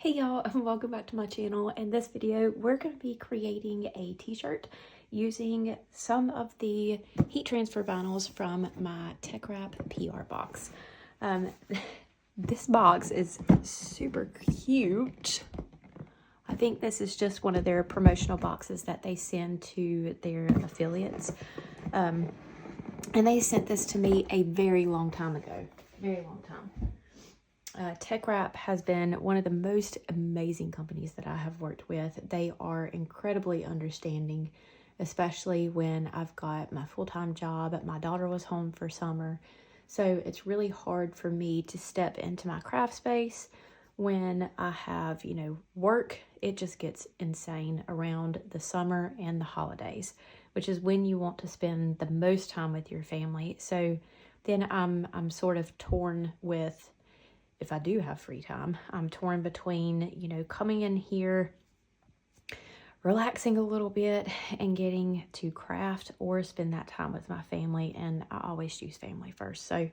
Hey y'all, and welcome back to my channel. In this video, we're going to be creating a t-shirt using some of the heat transfer vinyls from my Teckwrap PR box. This box is super cute. I think this is just one of their promotional boxes that they send to their affiliates. And they sent this to me a very long time ago. Very long time. Teckwrap has been one of the most amazing companies that I have worked with. They are incredibly understanding, especially when I've got my full-time job. My daughter was home for summer, so it's really hard for me to step into my craft space when I have, work. It just gets insane around the summer and the holidays, which is when you want to spend the most time with your family. So then I'm sort of torn with, if I do have free time, I'm torn between, coming in here, relaxing a little bit and getting to craft, or spend that time with my family. And I always choose family first. So,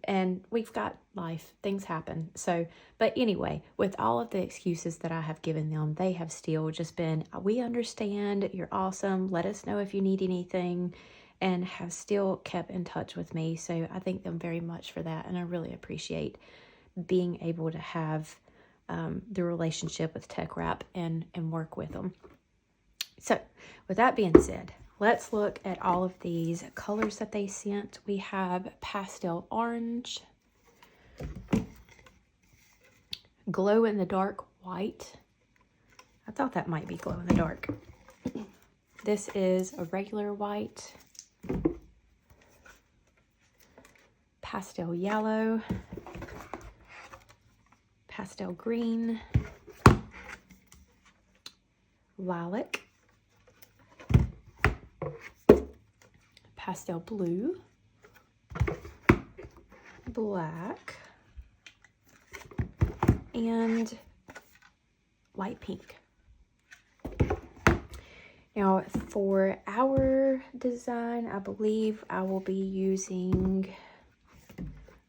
and we've got life, things happen. So, but anyway, with all of the excuses that I have given them, they have still just been, we understand, you're awesome, let us know if you need anything, and have still kept in touch with me. So I thank them very much for that. And I really appreciate being able to have the relationship with Teckwrap and work with them. So with that being said, let's look at all of these colors that they sent. We have pastel orange, glow in the dark white. I thought that might be glow in the dark. This is a regular white, pastel yellow, pastel green, lilac, pastel blue, black, and light pink. Now for our design, I believe I will be using,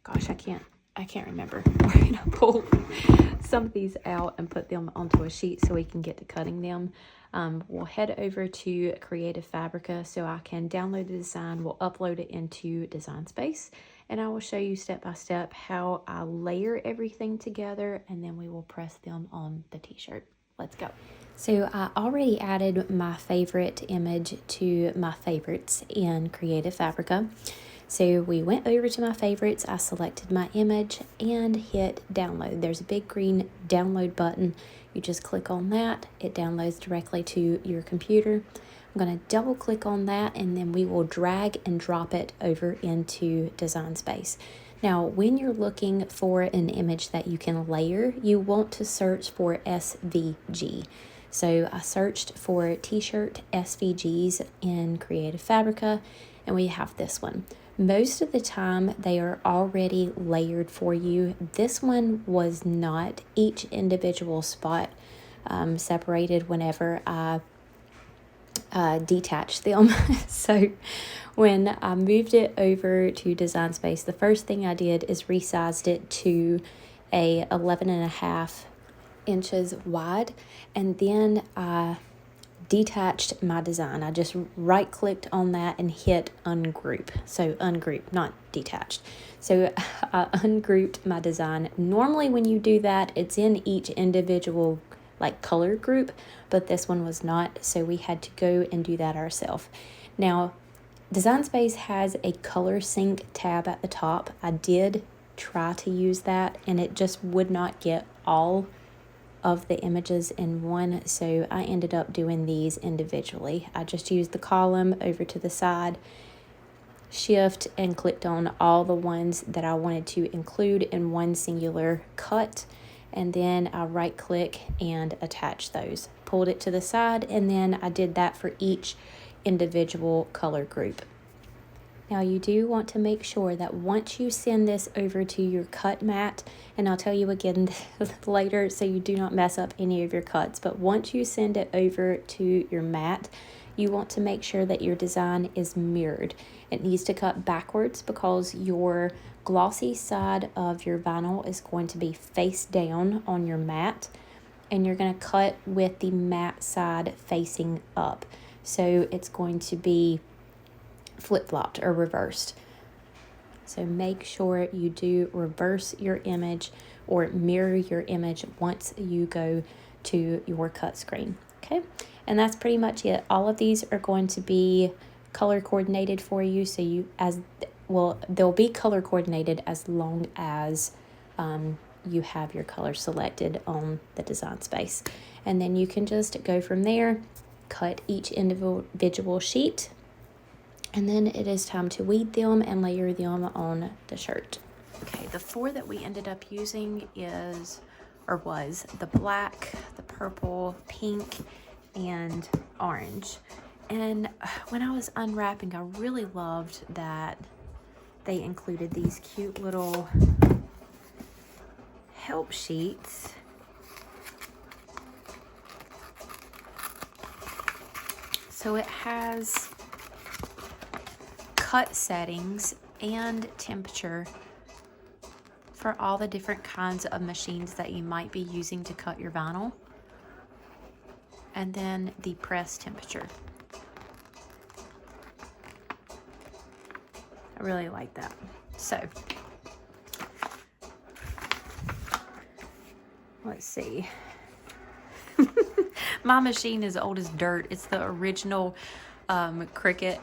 gosh, I can't remember. We're gonna pull some of these out and put them onto a sheet so we can get to cutting them. We'll head over to Creative Fabrica so I can download the design. We'll upload it into Design Space, and I will show you step by step how I layer everything together, and then we will press them on the t-shirt. Let's go. So I already added my favorite image to my favorites in Creative Fabrica. So we went over to my favorites, I selected my image and hit download. There's a big green download button. You just click on that, it downloads directly to your computer. I'm going to double click on that, and then we will drag and drop it over into Design Space. Now, when you're looking for an image that you can layer, you want to search for SVG. So I searched for t-shirt SVGs in Creative Fabrica, and we have this one. Most of the time, they are already layered for you. This one was not. Each individual spot separated whenever I detached them. So when I moved it over to Design Space, the first thing I did is resized it to a 11.5 inches wide, and then I detached my design. I just right clicked on that and hit ungroup. So ungroup, not detached. So I ungrouped my design. Normally when you do that, it's in each individual color group, but this one was not, so we had to go and do that ourselves. Now, Design Space has a color sync tab at the top. I did try to use that, and it just would not get all of the images in one, so I ended up doing these individually. I just used the column over to the side, shift, and clicked on all the ones that I wanted to include in one singular cut, and then I right click and attach those. Pulled it to the side, and then I did that for each individual color group. Now you do want to make sure that once you send this over to your cut mat, and I'll tell you again later so you do not mess up any of your cuts, but once you send it over to your mat, you want to make sure that your design is mirrored. It needs to cut backwards because your glossy side of your vinyl is going to be face down on your mat, and you're going to cut with the matte side facing up. So it's going to be flip-flopped or reversed. So make sure you do reverse your image or mirror your image once you go to your cut screen. Okay, and that's pretty much it. All of these are going to be color coordinated for you, so they'll be color coordinated as long as you have your color selected on the design space. And then you can just go from there, cut each individual sheet, and then it is time to weed them and layer them on the shirt. Okay, the 4 that we ended up using was the black, the purple, pink, and orange. And when I was unwrapping, I really loved that they included these cute little help sheets. So it has cut settings and temperature for all the different kinds of machines that you might be using to cut your vinyl, and then the press temperature. I really like that. So let's see. My machine is old as dirt. It's the original Cricut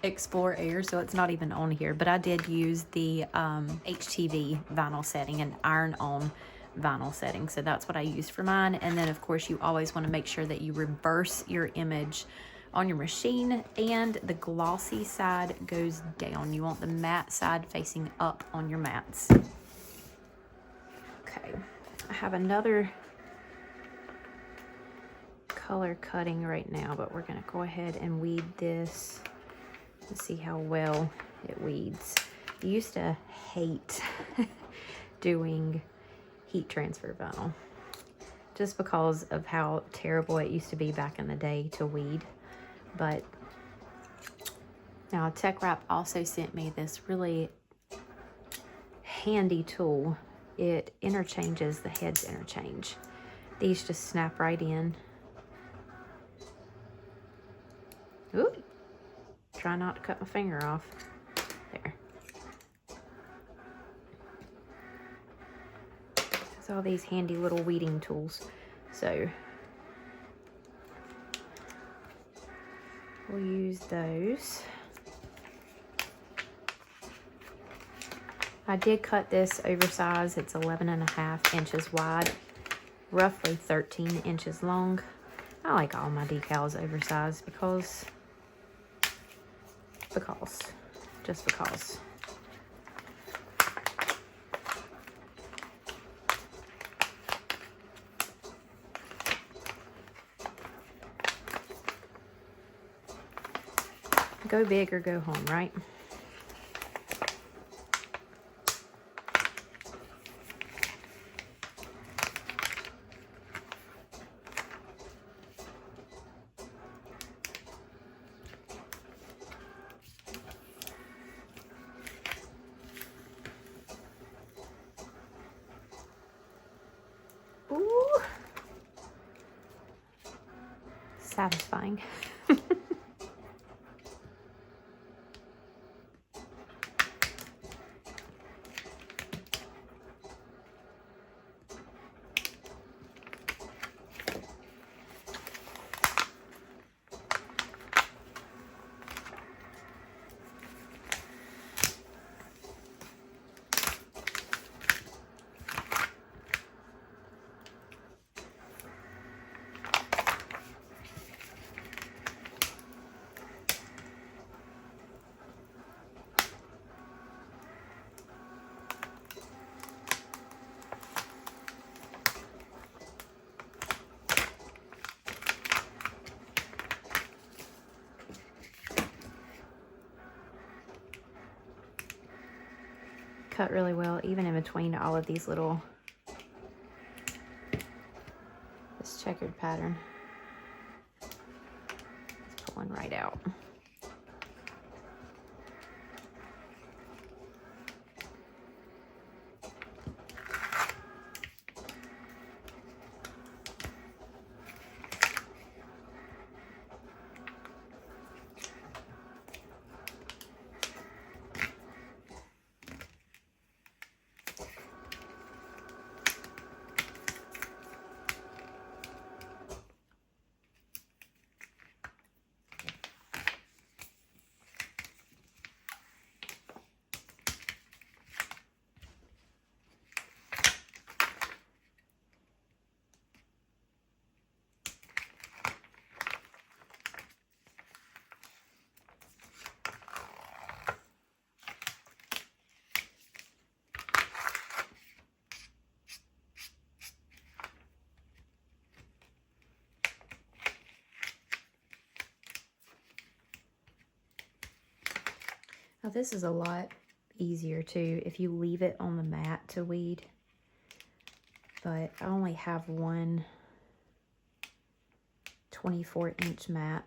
Explore Air, so it's not even on here, but I did use the HTV vinyl setting and iron-on vinyl setting, so that's what I used for mine. And then of course you always want to make sure that you reverse your image on your machine and the glossy side goes down. You want the matte side facing up on your mats. Okay, I have another color cutting right now, but we're going to go ahead and weed this and see how well it weeds. I used to hate doing heat transfer vinyl just because of how terrible it used to be back in the day to weed. But now Teckwrap also sent me this really handy tool. It interchanges, the heads interchange. These just snap right in. Ooh, try not to cut my finger off. There. There's all these handy little weeding tools. So we'll use those. I did cut this oversized. It's 11.5 inches wide, roughly 13 inches long. I like all my decals oversized because. Just because. Go big or go home, right? Ooh. Satisfying. Cut really well, even in between all of these little, this checkered pattern. It's one right out. Now this is a lot easier too if you leave it on the mat to weed, but I only have one 24-inch mat,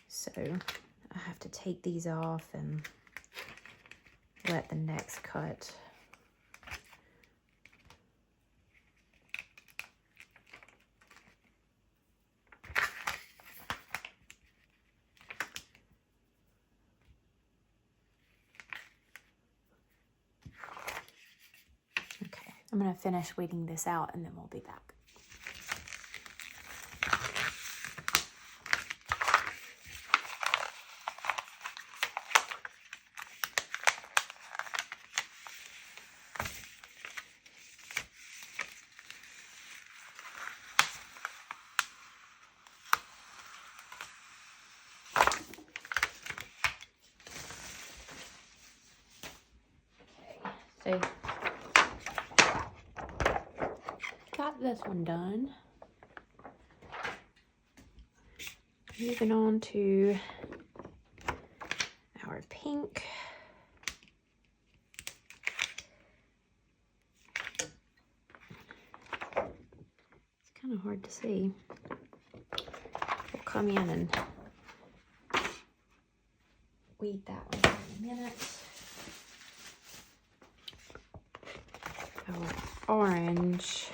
so I have to take these off and let the next cut. I'm going to finish weeding this out and then we'll be back. Okay, so got this one done. Moving on to our pink. It's kind of hard to see. We'll come in and weed that one for a minute. Our orange.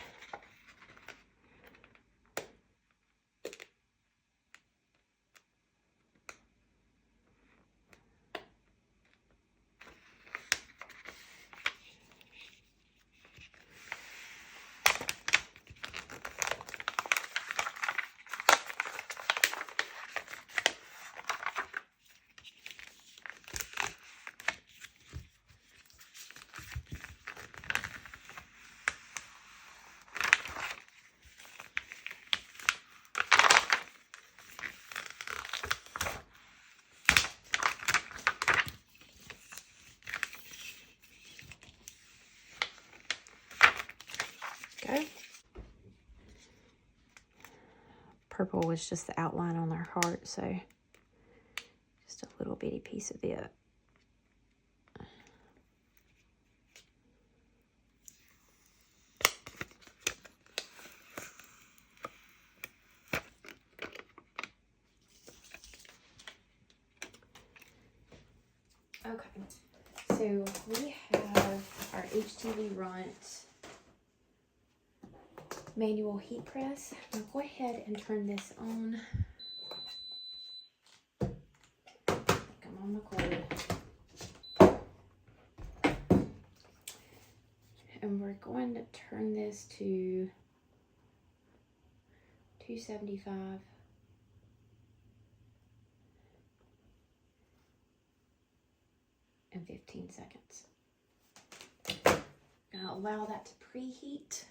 Go. Purple was just the outline on their heart, so just a little bitty piece of it. Okay, so we have our HTV RONT manual heat press. I'll go ahead and turn this on. Come on, the cord. And we're going to turn this to 275. And 15 seconds. Gonna allow that to preheat.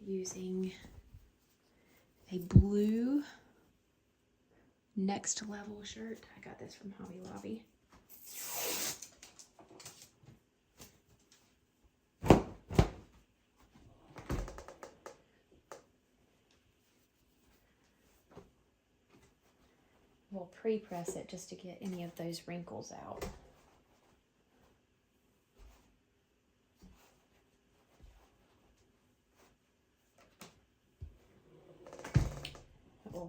Using a blue Next Level shirt. I got this from Hobby Lobby. We'll pre-press it just to get any of those wrinkles out.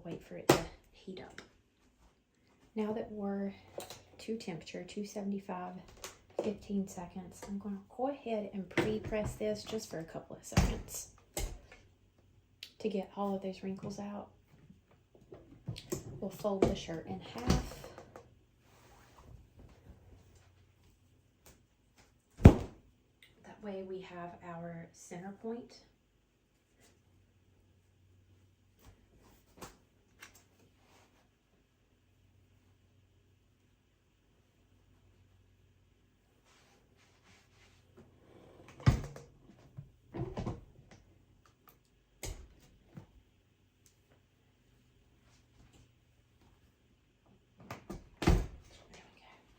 wait for it to heat up. Now that we're to temperature, 275, 15 seconds, I'm going to go ahead and pre-press this just for a couple of seconds to get all of those wrinkles out. We'll fold the shirt in half. That way we have our center point.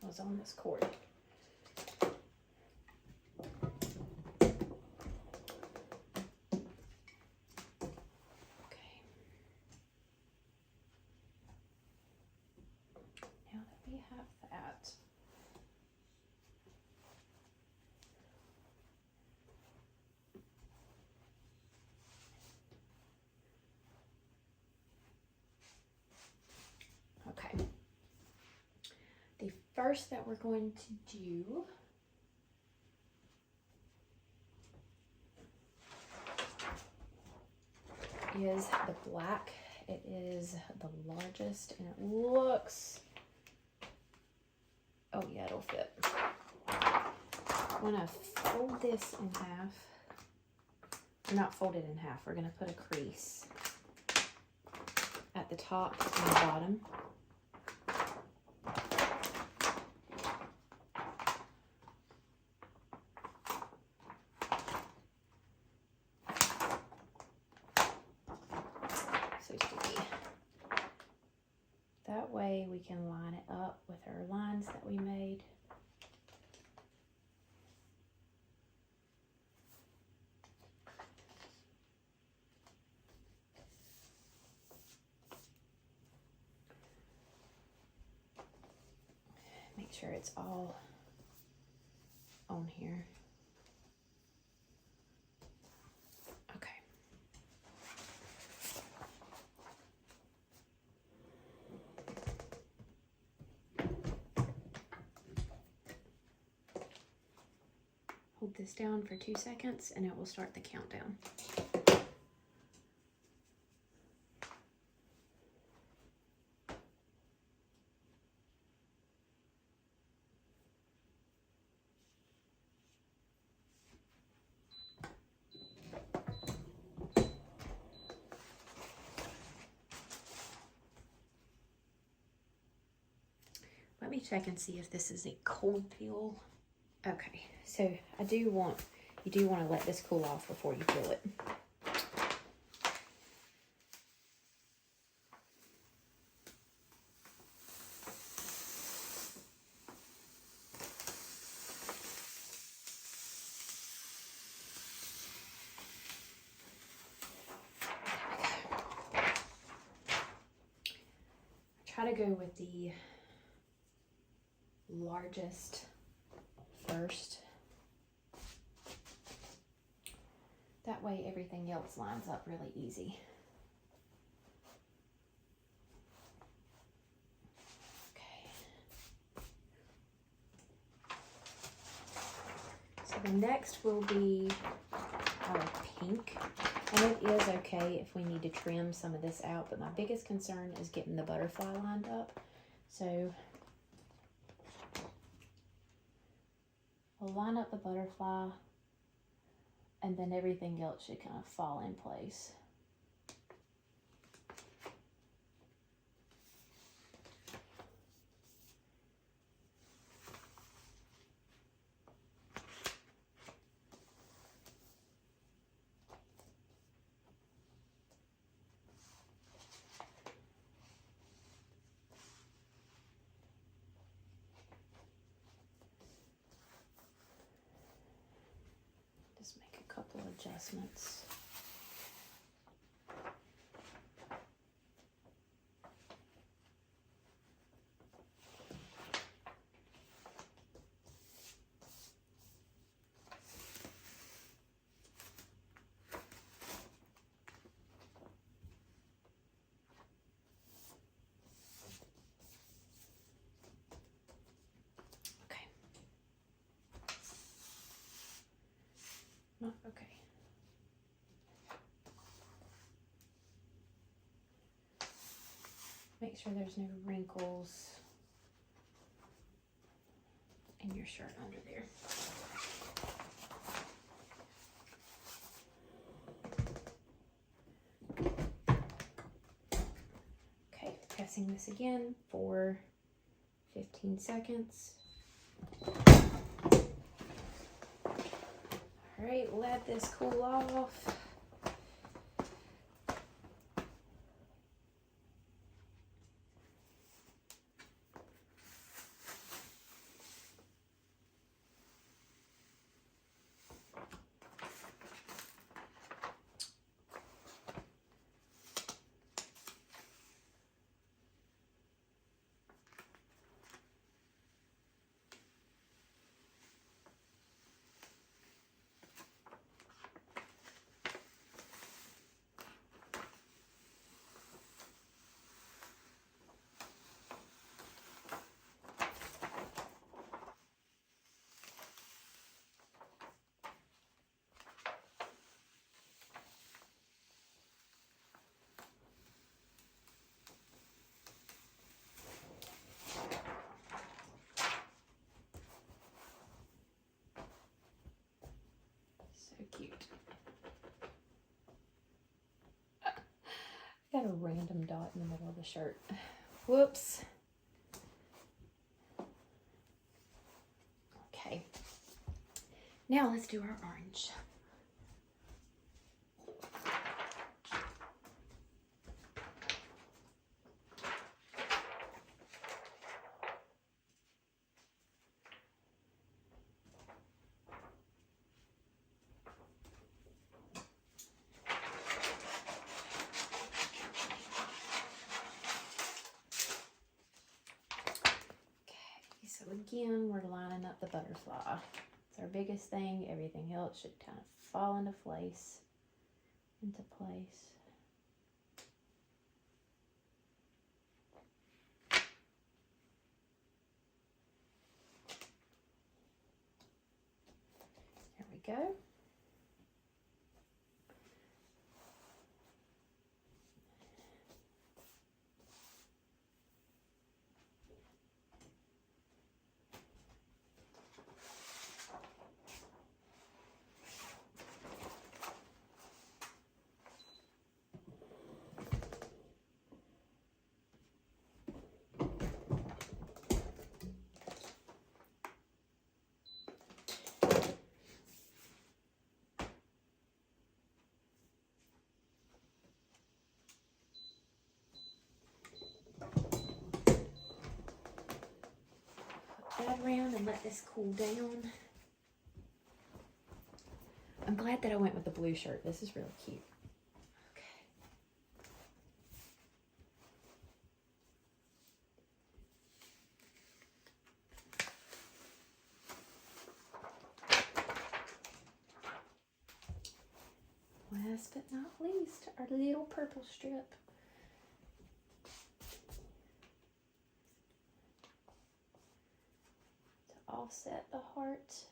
Was on this cord. Okay. Now that we have that, okay. The first that we're going to do is the black. It is the largest and it looks, oh yeah, it'll fit. I'm gonna fold this in half. Or not fold it in half, we're gonna put a crease at the top and the bottom. That way we can line it up with our lines that we made. Make sure it's all on here. Okay. Hold this down for 2 seconds and it will start the countdown. Let me check and see if this is a cold peel. Okay, so you do want to let this cool off before you peel it. Try to go with the largest first. That way everything else lines up really easy. Okay. So the next will be our pink. And it is okay if we need to trim some of this out, but my biggest concern is getting the butterfly lined up. So we'll line up the butterfly and then everything else should kind of fall in place. Just make a couple adjustments. make sure there's no wrinkles in your shirt under there. Okay, pressing this again for 15 seconds. All right, let this cool off. Cute. Got a random dot in the middle of the shirt. Whoops. Okay. Now let's do our orange. So again, we're lining up the butterfly. It's our biggest thing. Everything else should kind of fall into place. There we go. That around and let this cool down. I'm glad that I went with the blue shirt. This is really cute. Okay. Last but not least, our little purple strip. Offset the heart.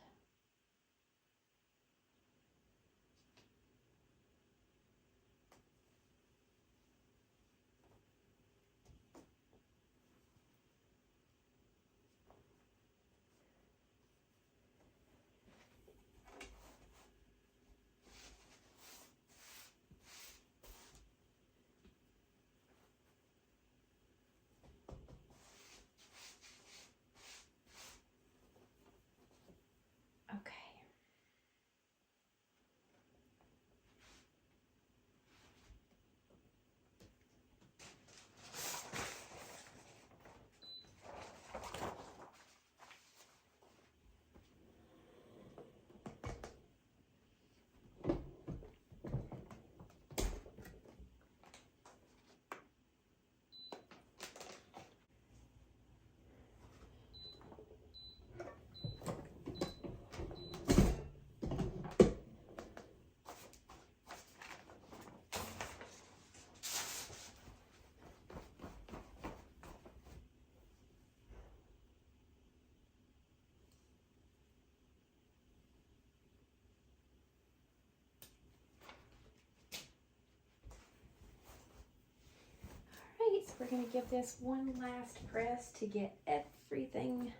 we're gonna give this one last press to get everything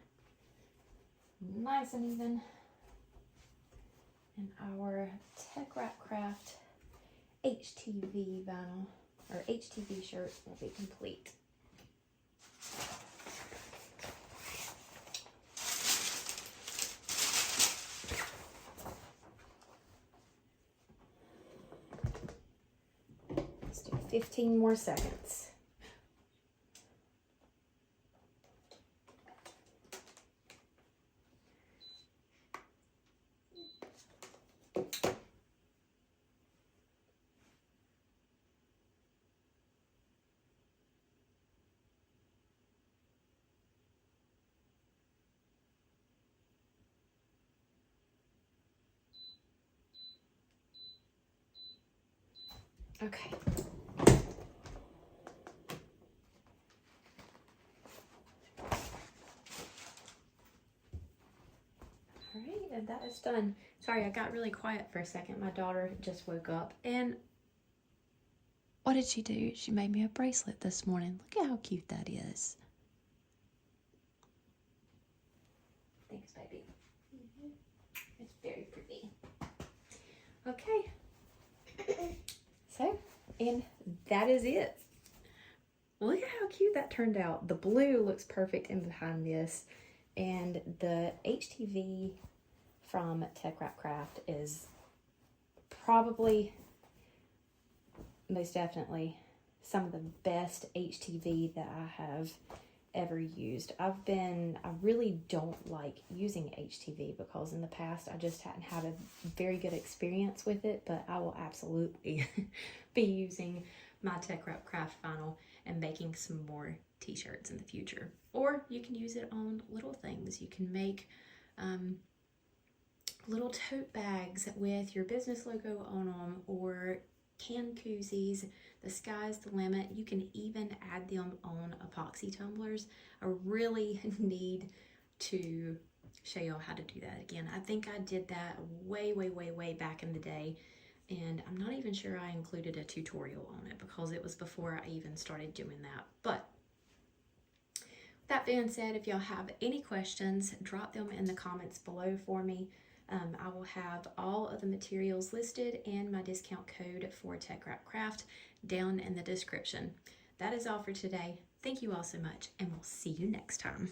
nice and even. And our TECKWRAPCRAFT HTV vinyl, or HTV shirt will be complete. Let's do 15 more seconds. Okay. All right, and that is done. Sorry, I got really quiet for a second. My daughter just woke up, and what did she do? She made me a bracelet this morning. Look at how cute that is. Thanks, baby. It's very pretty. Okay. So, and that is it. Look at how cute that turned out. The blue looks perfect in behind this, and the HTV from TECKWRAPCRAFT is probably, most definitely, some of the best HTV that I have ever used. I really don't like using HTV because in the past I just hadn't had a very good experience with it, but I will absolutely be using my TECKWRAPCRAFT vinyl and making some more t-shirts in the future. Or you can use it on little things. You can make little tote bags with your business logo on them, or can koozies. The sky's the limit. You can even add them on epoxy tumblers. I really need to show y'all how to do that again. I think I did that way back in the day, and I'm not even sure I included a tutorial on it because it was before I even started doing that. But that being said, if y'all have any questions, drop them in the comments below for me. I will have all of the materials listed and my discount code for TECKWRAPCRAFT down in the description. That is all for today. Thank you all so much, and we'll see you next time.